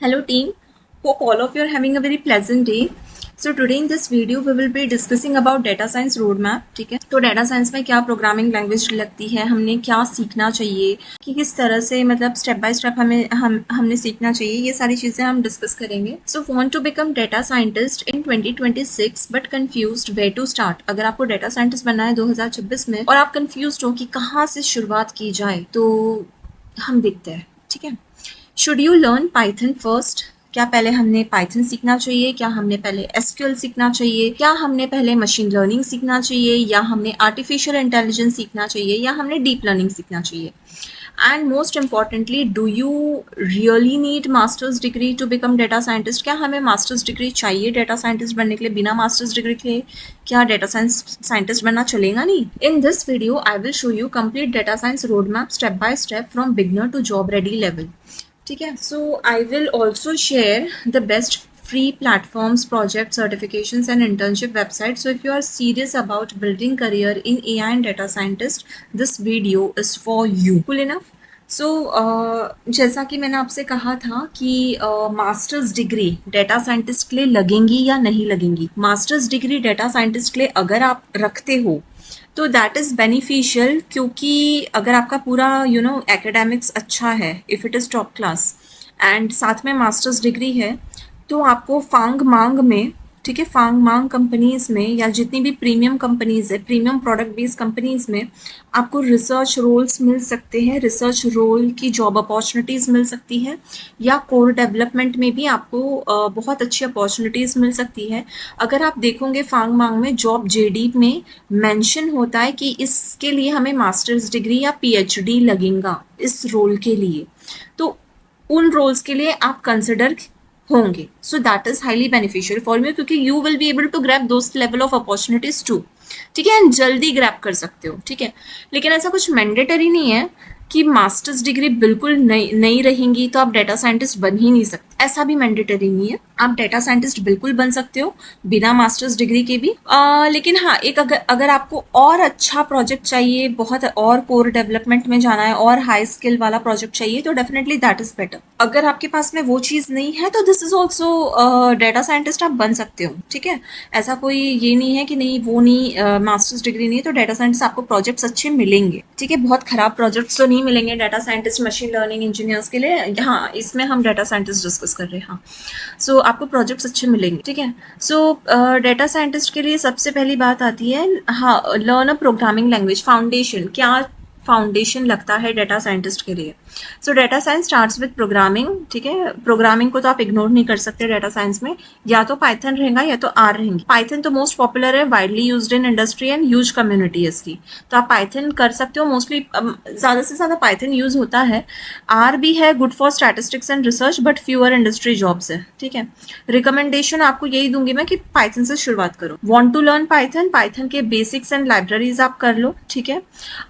Hello team, hope all of you are having a very pleasant day. So today in this video we will be discussing about data science roadmap. ठीक है, तो data science में क्या programming language लगती है, हमने क्या सीखना चाहिए, कि किस तरह से मतलब स्टेप बाय स्टेप हमने सीखना चाहिए, ये सारी चीज़ें हम डिस्कस करेंगे. So want to become data scientist in 2026 but confused where to start. अगर आपको डेटा साइंटिस्ट बनना है 2026 में और आप कंफ्यूज्ड हो कि कहाँ से शुरुआत की जाए, तो हम देखते हैं. ठीक है, should you learn Python first? क्या पहले हमने पाइथन सीखना चाहिए, क्या हमने पहले एसक्यूएल सीखना चाहिए, क्या हमने पहले मशीन लर्निंग सीखना चाहिए, या हमने आर्टिफिशियल इंटेलिजेंस सीखना चाहिए, या हमने डीप लर्निंग सीखना चाहिए? And most importantly, do you really need masters degree to become data scientist? क्या हमें मास्टर्स डिग्री चाहिए डेटा साइंटिस्ट बनने के लिए? बिना मास्टर्स डिग्री के क्या डेटा साइंटिस्ट बनना चलेगा? नहीं. In this video I will show you complete data science road map step by step from beginner to job ready level. ठीक है, so I will also share the best free platforms, project certifications and internship websites. So if you are serious about building career in AI and data scientist, this video is for you. Cool enough? सो जैसा कि मैंने आपसे कहा था कि masters degree data scientist के लिए लगेंगी या नहीं लगेंगी. मास्टर्स डिग्री डेटा साइंटिस्ट के लिए अगर आप रखते हो तो दैट इज़ बेनिफिशियल, क्योंकि अगर आपका पूरा एकेडमिक्स अच्छा है, if it is top class and साथ में मास्टर्स डिग्री है, तो आपको फांग मांग में, ठीक है, फांग मांग कंपनीज़ में या जितनी भी प्रीमियम कंपनीज़ है, प्रीमियम प्रोडक्ट बेस्ड कंपनीज़ में आपको रिसर्च रोल्स मिल सकते हैं, रिसर्च रोल की जॉब अपॉर्चुनिटीज़ मिल सकती है, या कोर डेवलपमेंट में भी आपको बहुत अच्छी अपॉर्चुनिटीज़ मिल सकती है. अगर आप देखोगे फांग मांग में जॉब जेडी में मेंशन होता है कि इसके लिए हमें मास्टर्स डिग्री या पीएचडी लगेगा इस रोल के लिए, तो उन रोल्स के लिए आप कंसिडर होंगे. So that is highly beneficial for me, क्योंकि you will be able to grab those level of opportunities too. ठीक है, जल्दी ग्रैब कर सकते हो. ठीक है, लेकिन ऐसा कुछ मैंडेटरी नहीं है कि मास्टर्स डिग्री बिल्कुल नहीं रहेंगी तो आप डेटा साइंटिस्ट बन ही नहीं सकते. ऐसा भी मैंडेटरी नहीं है, आप डेटा साइंटिस्ट बिल्कुल बन सकते हो बिना मास्टर्स डिग्री के भी. लेकिन हाँ, एक अगर आपको और अच्छा प्रोजेक्ट चाहिए, बहुत और कोर डेवलपमेंट में जाना है, और हाई स्किल वाला प्रोजेक्ट चाहिए, तो डेफिनेटली दैट इज बेटर. अगर आपके पास में वो चीज़ नहीं है तो this is also data scientist आप बन सकते हो. ठीक है, ऐसा कोई ये नहीं है कि नहीं, वो नहीं, मास्टर्स डिग्री नहीं है तो डेटा साइंटिस्ट आपको प्रोजेक्ट्स अच्छे मिलेंगे. ठीक है, बहुत खराब प्रोजेक्ट्स तो नहीं मिलेंगे data scientist machine learning engineers के लिए. हाँ, इसमें हम डेटा साइंटिस्ट डिस्कस कर रहे हैं. हाँ, सो आपको प्रोजेक्ट्स अच्छे मिलेंगे. ठीक है, सो डेटा साइंटिस्ट के लिए सबसे पहली बात आती है, हाँ, learn a programming language. Foundation, क्या फाउंडेशन लगता है डेटा साइंटिस्ट के लिए? सो data science starts with programming. ठीक है, प्रोग्रामिंग को तो आप इग्नोर नहीं कर सकते डेटा साइंस में. या तो पाइथन रहेगा या तो आर रहेंगी. पाइथन तो मोस्ट पॉपुलर है, widely used in industry and huge community है इसकी, तो आप पाइथन कर सकते हो. मोस्टली ज़्यादा से ज़्यादा पाइथन यूज होता है. आर भी है, good for statistics and research, but fewer industry jobs है. ठीक है, रिकमेंडेशन आपको यही दूंगी मैं कि पाइथन से शुरुआत करो. Want to learn Python, Python के बेसिक्स एंड लाइब्रेरीज आप कर लो. ठीक है,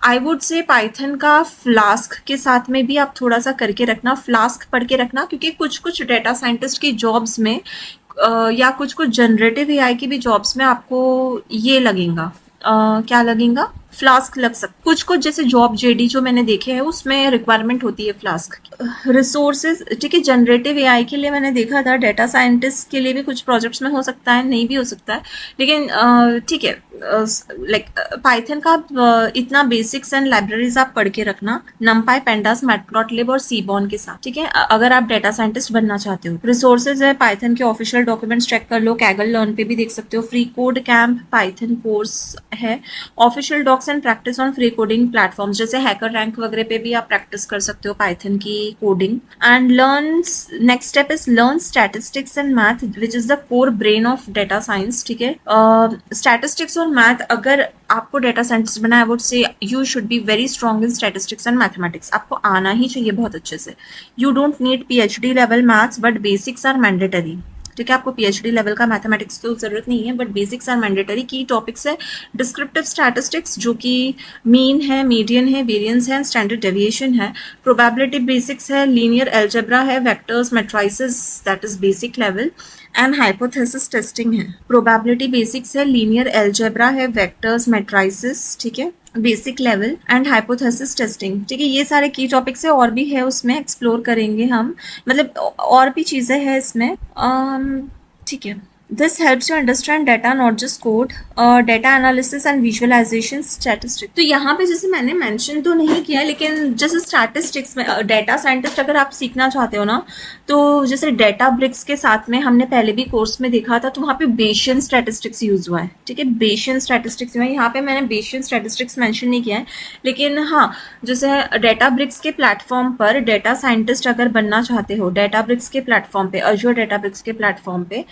आई वुड से पाइथन का फ्लास्क के साथ में भी आप थोड़ा सा करके रखना, फ्लास्क पढ़ के रखना, क्योंकि कुछ कुछ डेटा साइंटिस्ट की जॉब्स में या कुछ कुछ जनरेटिव एआई की भी जॉब्स में आपको ये लगेगा, क्या लगेगा, फ्लास्क लग सकता. कुछ कुछ जैसे जॉब जेडी जो मैंने देखे हैं उसमें रिक्वायरमेंट होती है फ्लास्क. रिसोर्सेज, ठीक है, जनरेटिव एआई के लिए मैंने देखा था, डेटा साइंटिस्ट के लिए भी कुछ प्रोजेक्ट्स में हो सकता है, नहीं भी हो सकता है, लेकिन ठीक है, लाइक पाइथन का इतना बेसिक्स एंड लाइब्रेरीज आप पढ़ के रखना, नमपाई, पेंडास, मैटप्लॉटलिब और सीबॉन के साथ. ठीक है, अगर आप डेटा साइंटिस्ट बनना चाहते हो. रिसोर्सेज है, पाइथन के ऑफिशियल डॉक्यूमेंट्स चेक कर लो, कैगल लर्न पे भी देख सकते हो, free code camp Python course है, official docs and practice on free coding platforms जैसे हैकर रैंक वगैरह पे भी आप प्रैक्टिस कर सकते हो पाइथन की coding. And learn, next step is learn statistics and math which is the core brain of data science. ठीक है, स्टैटिस्टिक्स और मैथ, अगर आपको डेटा साइंटिस्ट बना है, I would say you should be very strong in statistics and mathematics. आपको आना ही चाहिए बहुत अच्छे से. You don't need PhD level maths, but basics are mandatory. ठीक है, आपको पीएचडी लेवल का मैथमेटिक्स तो जरूरत नहीं है, बट बेसिक्स आर मैंडेटरी. की टॉपिक्स है डिस्क्रिप्टिव स्टैटिस्टिक्स, जो कि मीन है, मीडियन है, वेरिएंस है, स्टैंडर्ड डेविएशन है. प्रोबेबिलिटी बेसिक्स है, लीनियर एल्जेब्रा है, vectors, matrices, that is basic level. And hypothesis testing है, प्रोबेबिलिटी बेसिक्स है, लीनियर अलजेब्रा है, वेक्टर्स, मैट्राइसेस, ठीक है, basic level and hypothesis testing, ठीक है। ये सारे की टॉपिक्स है, और भी है उसमें, एक्सप्लोर करेंगे हम, मतलब और भी चीज़ें हैं इसमें, ठीक है। This helps you understand data, not just code, data analysis and visualisation, statistics. तो यहाँ पे जैसे मैंने मेंशन तो नहीं किया, लेकिन जैसे स्टैटिस्टिक्स में डाटा साइंटिस्ट अगर आप सीखना चाहते हो ना, तो जैसे डाटा ब्रिक्स के साथ में हमने पहले भी कोर्स में देखा था, तो वहाँ पे बेशियन स्टैटिस्टिक्स यूज हुआ है, ठीक है, बेशियन स्टैटिस्टिक्स में। यहाँ पे मैंने बेशियन स्टैटिस्टिक्स मेंशन नहीं किया है, लेकिन हाँ, जैसे डाटा ब्रिक्स के प्लेटफॉर्म पर डाटा साइंटिस्ट अगर बनना चाहते हो, डाटा ब्रिक्स के प्लेटफॉर्म पे, अजूर डाटा ब्रिक्स के प्लेटफॉर्म पे,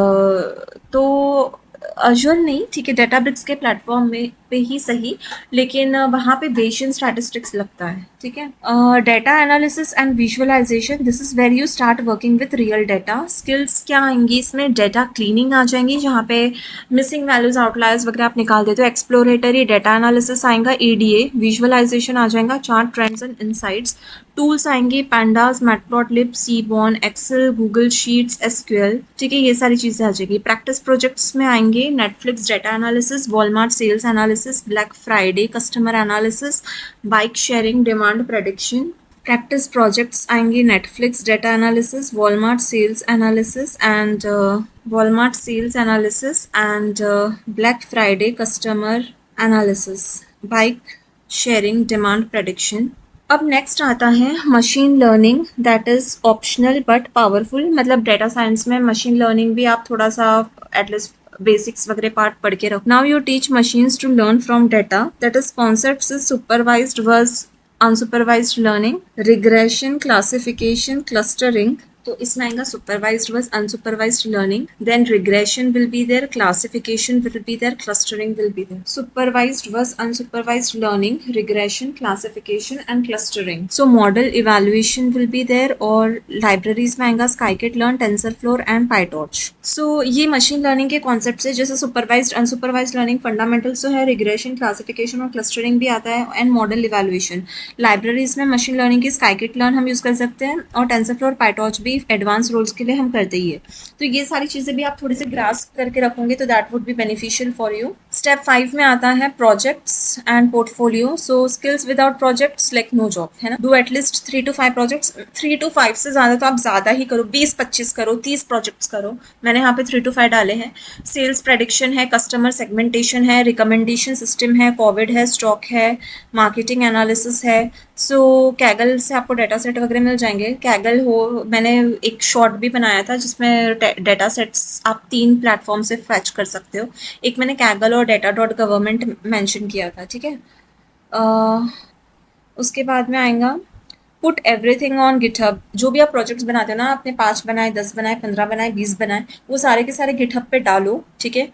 तो अजूर नहीं, ठीक है, डाटाब्रिक्स के प्लेटफॉर्म में पे ही सही, लेकिन वहाँ पे बेशियन स्टैटिस्टिक्स लगता है, ठीक है। Data analysis and visualisation, this is where you start working with real data. Skills क्या आएंगी इसमें? डाटा क्लीनिंग आ जाएंगी, जहाँ पे मिसिंग वैल्यूज, आउटलायर्स वगैरह आप निकाल देते हो। एक्सप्लोरेटरी डाटा एनालिसिस आएगा, ईडीए, विजुअलाइजेशन आ जाएगा, chart, trends and insights. Tools आएंगे, pandas, Matplotlib, Seaborn, Excel, Google Sheets, SQL, ठीक है, ये सारी चीज़ें आ जाएगी। प्रैक्टिस प्रोजेक्ट्स में आएंगे Netflix data analysis, Walmart sales analysis, Black Friday customer analysis, bike sharing, demand prediction. Practice projects आएंगे Netflix data analysis, Walmart sales analysis and Black Friday customer analysis, bike sharing, demand prediction. अब next आता है machine learning, that is optional but powerful. मतलब data science में machine learning भी आप थोड़ा सा एटलीस्ट बेसिक्स वगैरह पार्ट पढ़ के रखो। Now you teach machines to learn from data, that is concepts is supervised versus unsupervised learning, regression, classification, clustering. तो इसमें आएगा supervised versus unsupervised learning, then regression will be there, classification will be there, clustering will be there. Supervised versus unsupervised learning, regression, classification and clustering. So model evaluation will be there, और libraries में आएगा scikit learn, TensorFlow and PyTorch. So ये machine learning के concept है, जैसे supervised unsupervised learning fundamentals तो है, regression, classification और क्लस्टरिंग भी आता है, एंड मॉडल इवैल्यूएशन। लाइब्रेरीज में मशीन लर्निंग की स्काईकिट लर्न हम यूज कर सकते हैं, और टेंसरफ्लोर, पाइटॉर्च भी एडवांस रोल्स के लिए हम करते ही है। तो ये सारी चीजें भी आप थोड़ी सी ग्रास्प करके रखोगे तो that would be beneficial for you. Step 5 में आता है projects and portfolio. So skills without projects like no job, है ना। Do at least 3 to 5 projects, 3 to 5 से ज्यादा तो आप ज्यादा ही करो, 20-25 करो, 30 प्रोजेक्ट्स करो। मैंने यहाँ पे 3 to 5 डाले हैं। सेल्स प्रेडिक्शन है, कस्टमर सेगमेंटेशन है, रिकमेंडेशन सिस्टम है, कोविड है, स्टॉक है, मार्केटिंग एनालिसिस है। सो कैगल से आपको डाटा सेट वगैरह मिल जाएंगे। कैगल हो, मैंने एक शॉर्ट भी बनाया था जिसमें डाटा सेट्स आप 3 प्लेटफॉर्म से फैच कर सकते हो। एक मैंने कैगल और data.government मेंशन किया था, ठीक है। उसके बाद में आएगा पुट एवरीथिंग ऑन गिटहब। जो भी आप प्रोजेक्ट्स बनाते हो ना, आपने 5 बनाए, 10 बनाए, 15 बनाए, 20 बनाए, वो सारे के सारे गिटहब पे डालो, ठीक है।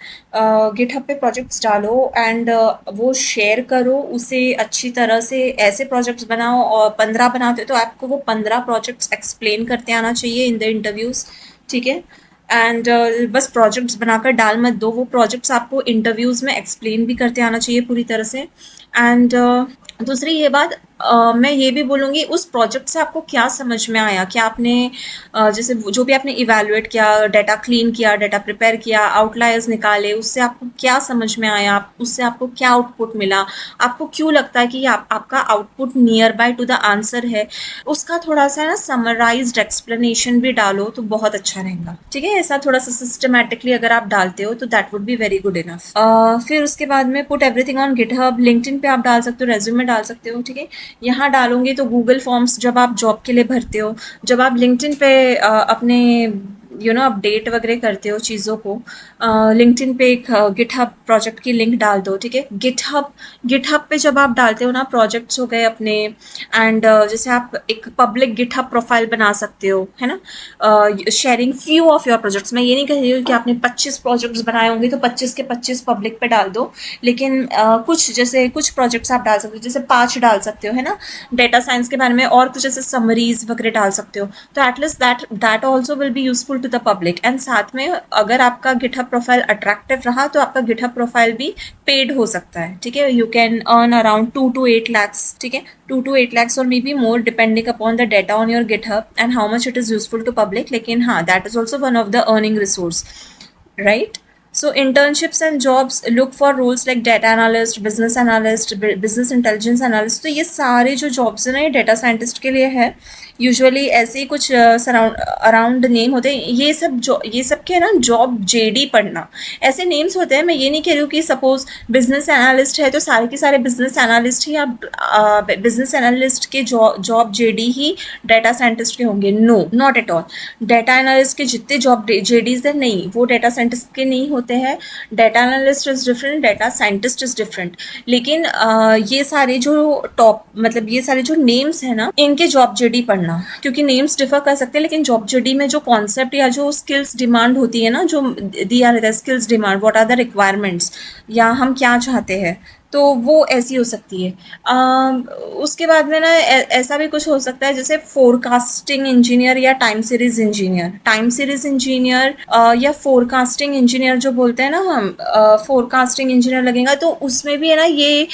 गिटहब पे प्रोजेक्ट्स डालो एंड वो शेयर करो उसे अच्छी तरह से। ऐसे प्रोजेक्ट्स बनाओ, और 15 बनाते हो तो आपको वो 15 प्रोजेक्ट्स एक्सप्लेन करते आना चाहिए इन द इंटरव्यूज़, ठीक है। एंड बस प्रोजेक्ट्स बनाकर डाल मत दो, वो प्रोजेक्ट्स आपको इंटरव्यूज़ में एक्सप्लेन भी करते आना चाहिए पूरी तरह से। एंड दूसरी ये बात, मैं ये भी बोलूँगी उस प्रोजेक्ट से आपको क्या समझ में आया, क्या आपने जैसे जो भी आपने इवैल्यूएट किया, डाटा क्लीन किया, डाटा प्रिपेयर किया, आउटलायर्स निकाले, उससे आपको क्या समझ में आया, उससे आपको क्या आउटपुट मिला, आपको क्यों लगता है कि आपका output near by two the answer है, उसका थोड़ा सा ना समराइज्ड एक्सप्लेनेशन भी डालो तो बहुत अच्छा रहेगा, ठीक है। ऐसा थोड़ा सा सिस्टमैटिकली अगर आप डालते हो तो that would be very good enough. फिर उसके बाद में put everything on GitHub. LinkedIn पे आप डाल सकते हो, रेज्यूमे डाल सकते हो, ठीक है। यहाँ डालोगे तो गूगल फॉर्म्स जब आप जॉब के लिए भरते हो, जब आप लिंक्डइन पे अपने अपडेट वगैरह करते हो चीज़ों को, लिंक्डइन पे एक गिटहब प्रोजेक्ट की लिंक डाल दो, ठीक है। गिटहब पे जब आप डालते हो ना, प्रोजेक्ट्स हो गए अपने, एंड जैसे आप एक पब्लिक गिटहब प्रोफाइल बना सकते हो, है ना, sharing few of your projects. मैं ये नहीं कह रही हूँ कि आपने 25 प्रोजेक्ट्स बनाए होंगे तो 25 के 25 पब्लिक पे डाल दो, लेकिन कुछ प्रोजेक्ट्स आप डाल सकते हो, जैसे 5 डाल सकते हो, है ना, डेटा साइंस के बारे में, और कुछ ऐसे समरीज वगैरह डाल सकते हो। तो at least that also will be useful to the public, and साथ में अगर आपका गिटहब प्रोफाइल अट्रैक्टिव रहा तो आपका गिटहब प्रोफाइल भी पेड हो सकता है, ठीक है। You can earn around 2 to 8 lakhs, ठीक है, 2 to 8 lakhs और may be more depending upon the data on your GitHub and how much it is useful to public. लेकिन हाँ, that is also one of the earning resource, right. So internships and jobs, look for roles like data analyst, business analyst, business intelligence analyst। तो ये सारे जो jobs हैं ना, ये data scientist के लिए है। यूजुअली ऐसे ही कुछ अराउंड नेम होते हैं। ये सब के ना जॉब जेडी पढ़ना, ऐसे नेम्स होते हैं। मैं ये नहीं कह रही हूँ कि सपोज बिजनेस एनालिस्ट है तो सारे के सारे बिजनेस एनालिस्ट ही, या बिजनेस एनालिस्ट के जॉब जेडी ही डाटा साइंटिस्ट के होंगे। No, not at all. Data analyst के जितने जॉब जेडीज है, नहीं, वो डाटा साइंटिस्ट के नहीं होते हैं। Data analyst is different, data scientist is different. लेकिन ये सारे जो टॉप, मतलब ये सारे जो नेम्स है ना, इनके जॉब जेडी पढ़ना, क्योंकि नेम्स डिफर कर सकते हैं लेकिन जॉब जेडी में जो कॉन्सेप्ट या जो स्किल्स डिमांड होती है ना, जो दिया रहता है skills demand, what are the requirements, या हम क्या चाहते हैं, तो वो ऐसी हो सकती है। उसके बाद में ना ऐसा भी कुछ हो सकता है जैसे फोरकास्टिंग इंजीनियर या time series engineer. Time series engineer या फोरकास्टिंग इंजीनियर जो बोलते हैं ना हम, फोरकास्टिंग इंजीनियर लगेगा तो उसमें भी है ना ये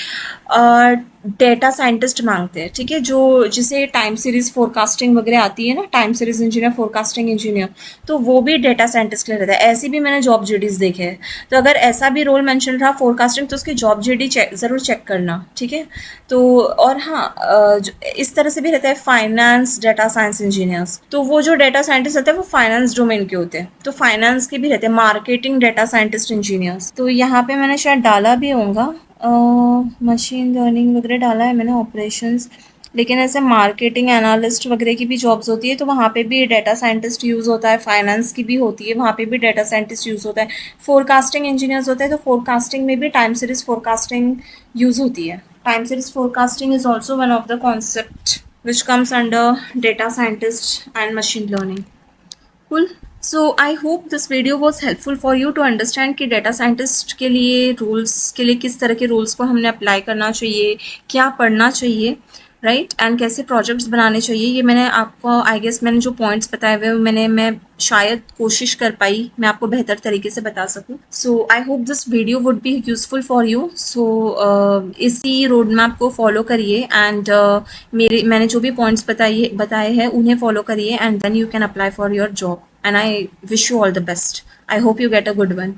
डेटा साइंटिस्ट मांगते हैं, ठीक है। जो जिसे टाइम सीरीज फोरकास्टिंग वगैरह आती है ना, time series engineer, forecasting engineer, तो वो भी डेटा साइंटिस्ट के लिए रहता है। ऐसी भी मैंने जॉब जेडीज देखे हैं। तो अगर ऐसा भी रोल मेंशन रहा फोरकास्टिंग, तो उसकी जॉब जेडी ज़रूर चेक करना, ठीक है। तो और हाँ, इस तरह से भी रहता है फाइनेंस डेटा साइंस इंजीनियर्स। तो वो जो डेटा साइंटिस्ट रहते हैं वो फाइनेंस डोमेन के होते हैं, तो फाइनेंस के भी रहते हैं मार्केटिंग डेटा साइंटिस्ट इंजीनियर्स। तो यहाँ पे मैंने शायद डाला भी होगा, मशीन लर्निंग वगैरह डाला है मैंने, ऑपरेशंस। लेकिन ऐसे मार्केटिंग एनालिस्ट वगैरह की भी जॉब्स होती है, तो वहाँ पे भी डेटा साइंटिस्ट यूज़ होता है। फाइनेंस की भी होती है, वहाँ पे भी डेटा साइंटिस्ट यूज़ होता है। फोरकास्टिंग इंजीनियर्स होते हैं, तो फोरकास्टिंग में भी टाइम सीरीज फोरकास्टिंग यूज़ होती है। Time series forecasting is also one of the concept which comes under data scientist and machine learning. Cool. So I hope this video was helpful for you to understand कि data scientist के लिए rules के लिए किस तरह के rules को हमने अप्लाई करना चाहिए, क्या पढ़ना चाहिए, राइट, एंड कैसे प्रोजेक्ट्स बनाने चाहिए। ये मैंने आपको, आई गेस मैंने जो पॉइंट्स बताए हुए मैं शायद कोशिश कर पाई मैं आपको बेहतर तरीके से बता सकूं। So I hope this video would be useful for you. So इसी रोड मैप को फॉलो करिए एंड मैंने जो भी पॉइंट्स बताए हैं उन्हें फॉलो करिए, and then you can apply for your job, and I wish you all the best. I hope you get a good one.